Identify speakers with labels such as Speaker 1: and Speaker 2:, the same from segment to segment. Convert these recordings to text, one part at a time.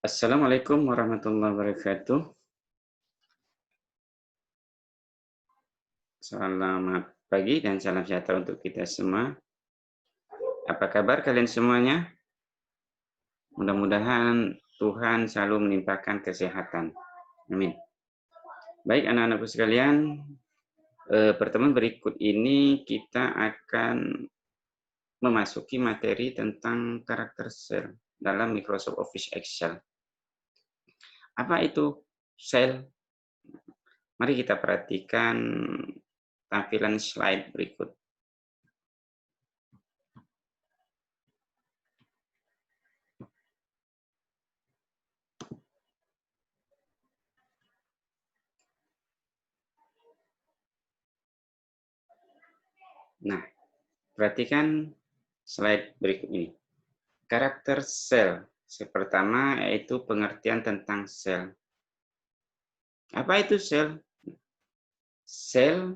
Speaker 1: Assalamualaikum warahmatullahi wabarakatuh. Selamat pagi dan salam sejahtera untuk kita semua. Apa kabar kalian semuanya? Mudah-mudahan Tuhan selalu melimpahkan kesehatan. Amin. Baik anak-anakku sekalian, pertemuan berikut ini kita akan memasuki materi tentang karakter sel dalam Microsoft Office Excel. Apa itu sel? Mari kita perhatikan tampilan slide berikut. Nah, perhatikan slide berikut ini. Karakter sel. Pertama yaitu pengertian tentang sel. Apa itu sel? Sel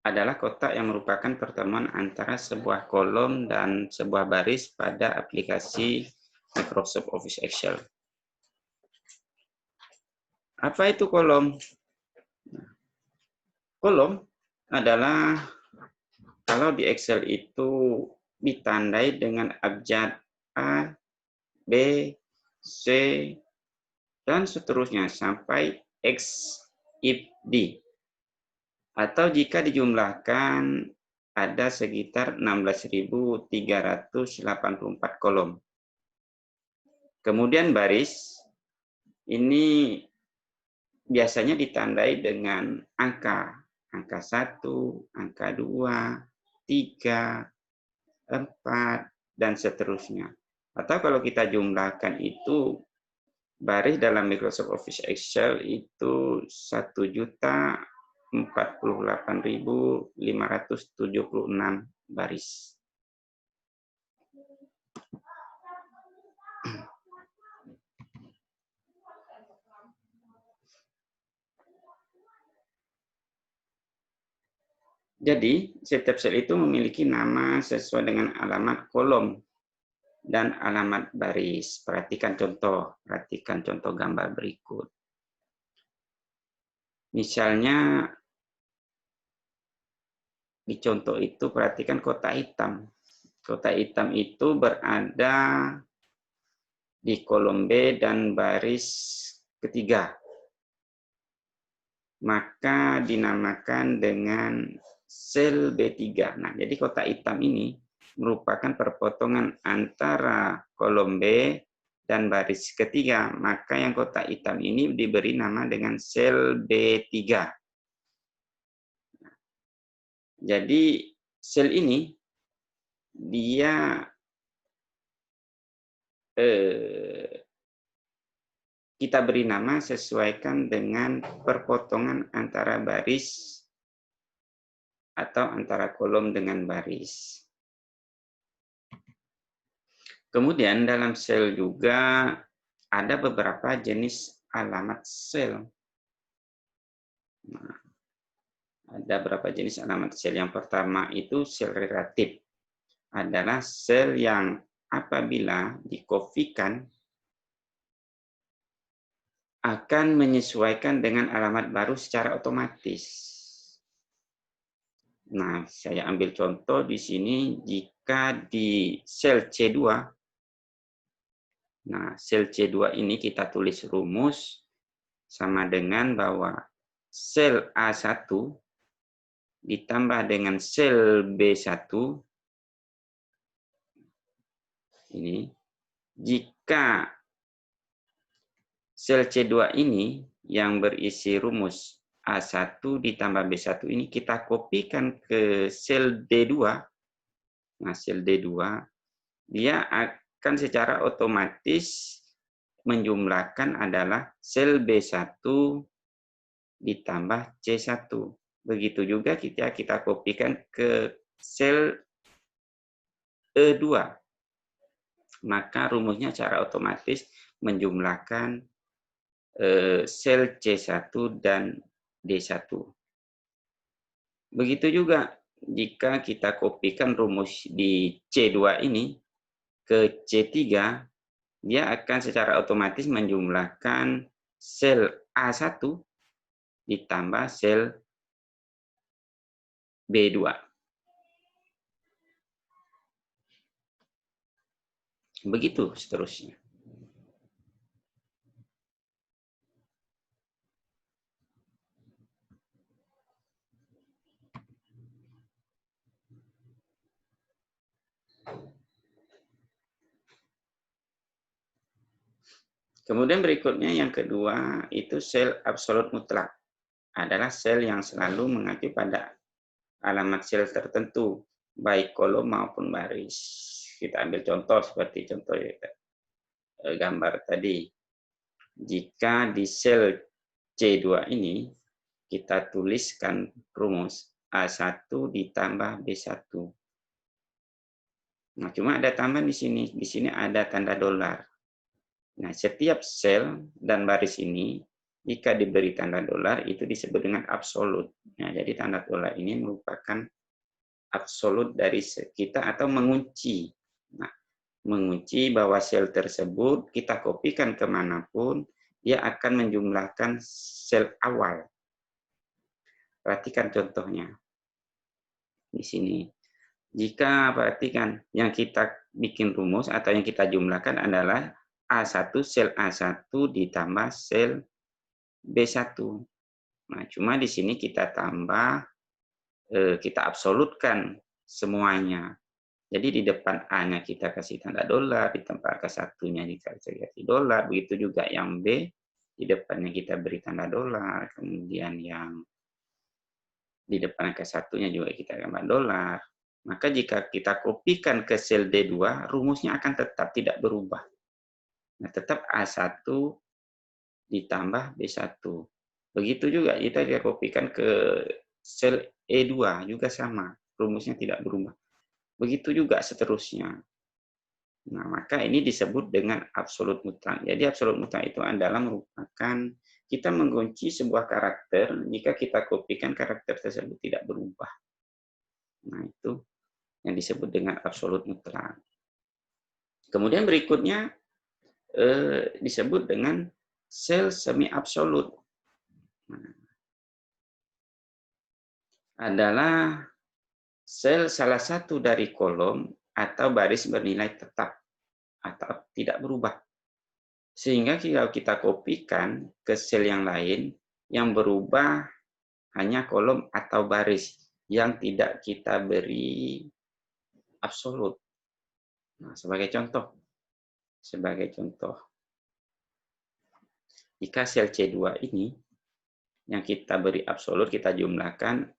Speaker 1: adalah kotak yang merupakan pertemuan antara sebuah kolom dan sebuah baris pada aplikasi Microsoft Office Excel. Apa itu kolom? Kolom adalah kalau di Excel itu ditandai dengan abjad A, B, C, dan seterusnya sampai X, Y, D. Atau jika dijumlahkan ada sekitar 16.384 kolom. Kemudian baris ini biasanya ditandai dengan angka 1, angka 2, 3, 4, dan seterusnya. Atau kalau kita jumlahkan itu, baris dalam Microsoft Office Excel itu 1.048.576 baris. Jadi, setiap sel itu memiliki nama sesuai dengan alamat kolom dan alamat baris. Perhatikan contoh gambar berikut. Misalnya, di contoh itu perhatikan kotak hitam. Kotak hitam itu berada di kolom B dan baris ketiga. Maka dinamakan dengan sel B3. Nah, jadi kotak hitam ini merupakan perpotongan antara kolom B dan baris ketiga. Maka yang kotak hitam ini diberi nama dengan sel B3. Jadi sel ini dia kita beri nama sesuaikan dengan perpotongan antara baris atau antara kolom dengan baris. Kemudian dalam sel juga ada beberapa jenis alamat sel. Nah, ada beberapa jenis alamat sel. Yang pertama itu sel relatif. Adalah sel yang apabila dikopikan akan menyesuaikan dengan alamat baru secara otomatis. Nah, saya ambil contoh di sini, jika di sel C2, nah sel C2 ini kita tulis rumus sama dengan bahwa sel A1 ditambah dengan sel B1, ini, jika sel C2 ini yang berisi rumus A1 ditambah B1 ini kita kopikan ke sel D2. Nah, sel D2 dia akan secara otomatis menjumlahkan adalah sel B1 ditambah C1. Begitu juga kita kopikan ke sel E2. Maka rumusnya secara otomatis menjumlahkan sel C1 dan D1. Begitu juga jika kita kopikan rumus di C2 ini ke C3, dia akan secara otomatis menjumlahkan sel A1 ditambah sel B2. Begitu seterusnya. Kemudian berikutnya yang kedua itu sel absolut mutlak. Adalah sel yang selalu mengacu pada alamat sel tertentu, baik kolom maupun baris. Kita ambil contoh seperti contoh gambar tadi. Jika di sel C2 ini kita tuliskan rumus A1 ditambah B1. Nah, cuma ada tambahan di sini. Di sini ada tanda dolar. Nah, setiap sel dan baris ini jika diberi tanda dolar itu disebut dengan absolut. Nah, jadi tanda dolar ini merupakan absolut dari kita atau mengunci. Nah, mengunci bahwa sel tersebut kita kopikan kemanapun, dia akan menjumlahkan sel awal. Perhatikan contohnya di sini. Jika perhatikan yang kita bikin rumus atau yang kita jumlahkan adalah A1 sel A1 ditambah sel B1. Nah, cuma di sini kita tambah, kita absolutkan semuanya. Jadi di depan A-nya kita kasih tanda dolar, di tempat ke-1-nya dikasih dolar, begitu juga yang B, di depannya kita beri tanda dolar, kemudian yang di depan ke-1-nya juga kita tambah dolar. Maka jika kita kopikan ke sel D2, rumusnya akan tetap tidak berubah. Nah, tetap A1 ditambah B1. Begitu juga kita kopikan ke sel E2, juga sama, rumusnya tidak berubah. Begitu juga seterusnya. Nah, maka ini disebut dengan absolut mutlak. Jadi absolut mutlak itu adalah merupakan kita mengunci sebuah karakter jika kita kopikan karakter tersebut tidak berubah. Nah, itu yang disebut dengan absolut mutlak. Kemudian berikutnya disebut dengan sel semi absolut. Nah, adalah sel salah satu dari kolom atau baris bernilai tetap atau tidak berubah. Sehingga kalau kita kopikan ke sel yang lain, yang berubah hanya kolom atau baris yang tidak kita beri absolut. Nah, sebagai contoh, jika sel C2 ini yang kita beri absolut, kita jumlahkan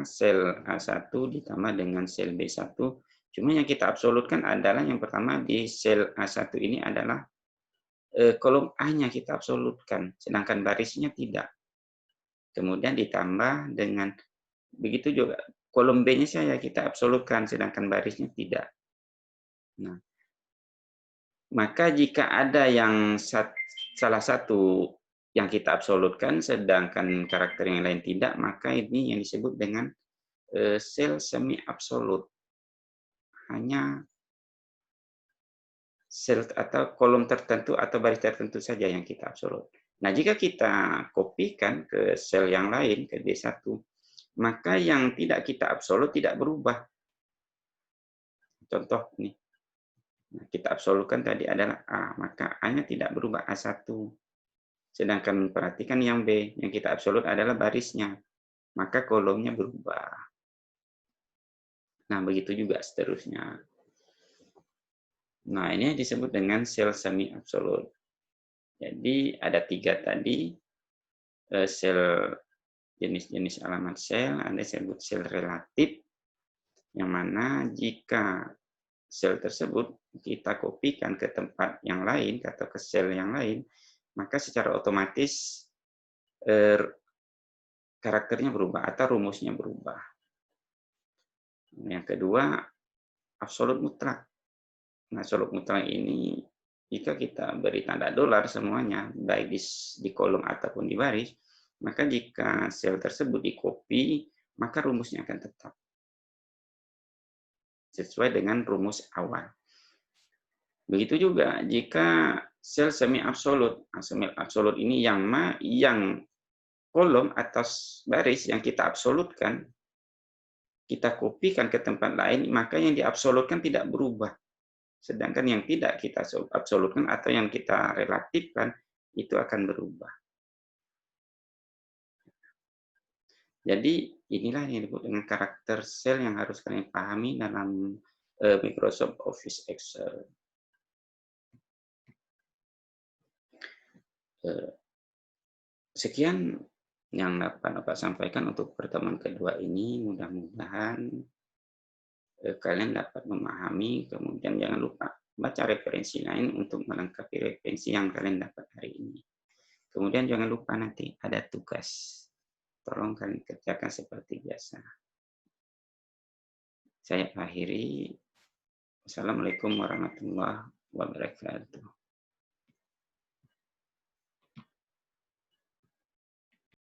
Speaker 1: sel A1 ditambah dengan sel B1. Cuma yang kita absolutkan adalah yang pertama di sel A1 ini adalah kolom A-nya kita absolutkan, sedangkan barisnya tidak. Kemudian ditambah dengan begitu juga kolom B-nya saya kita absolutkan, sedangkan barisnya tidak. Nah, maka jika ada yang salah satu yang kita absolutkan, sedangkan karakter yang lain tidak, maka ini yang disebut dengan sel semi absolut. Hanya sel atau kolom tertentu atau baris tertentu saja yang kita absolut. Nah, jika kita kopikan ke sel yang lain, ke D1, maka yang tidak kita absolut tidak berubah. Contoh nih, nah, kita absolutkan tadi adalah A, maka A-nya tidak berubah, A1. Sedangkan perhatikan yang B, yang kita absolut adalah barisnya, maka kolomnya berubah. Nah, begitu juga seterusnya. Nah, ini disebut dengan sel semi absolut. Jadi ada 3 tadi, sel jenis-jenis alamat sel, ada disebut sel relatif, yang mana jika sel tersebut kita kopikan ke tempat yang lain atau ke sel yang lain, maka secara otomatis karakternya berubah atau rumusnya berubah. Yang kedua, absolut mutlak. Nah, absolut mutlak ini jika kita beri tanda dolar semuanya, baik di kolom ataupun di baris, maka jika sel tersebut di-copy, maka rumusnya akan tetap sesuai dengan rumus awal. Begitu juga jika sel semi absolut. Nah, semi absolut ini yang kolom atas baris yang kita absolutkan, kita kopikan ke tempat lain, maka yang diabsolutkan tidak berubah. Sedangkan yang tidak kita absolutkan atau yang kita relatifkan, itu akan berubah. Jadi inilah yang disebut dengan karakter sel yang harus kalian pahami dalam Microsoft Office Excel. Sekian yang dapat Bapak sampaikan untuk pertemuan kedua ini. Mudah-mudahan kalian dapat memahami, kemudian jangan lupa baca referensi lain untuk melengkapi referensi yang kalian dapat hari ini. Kemudian jangan lupa nanti ada tugas. Tolong kalian kerjakan seperti biasa. Saya akhiri. Wassalamualaikum warahmatullahi wabarakatuh.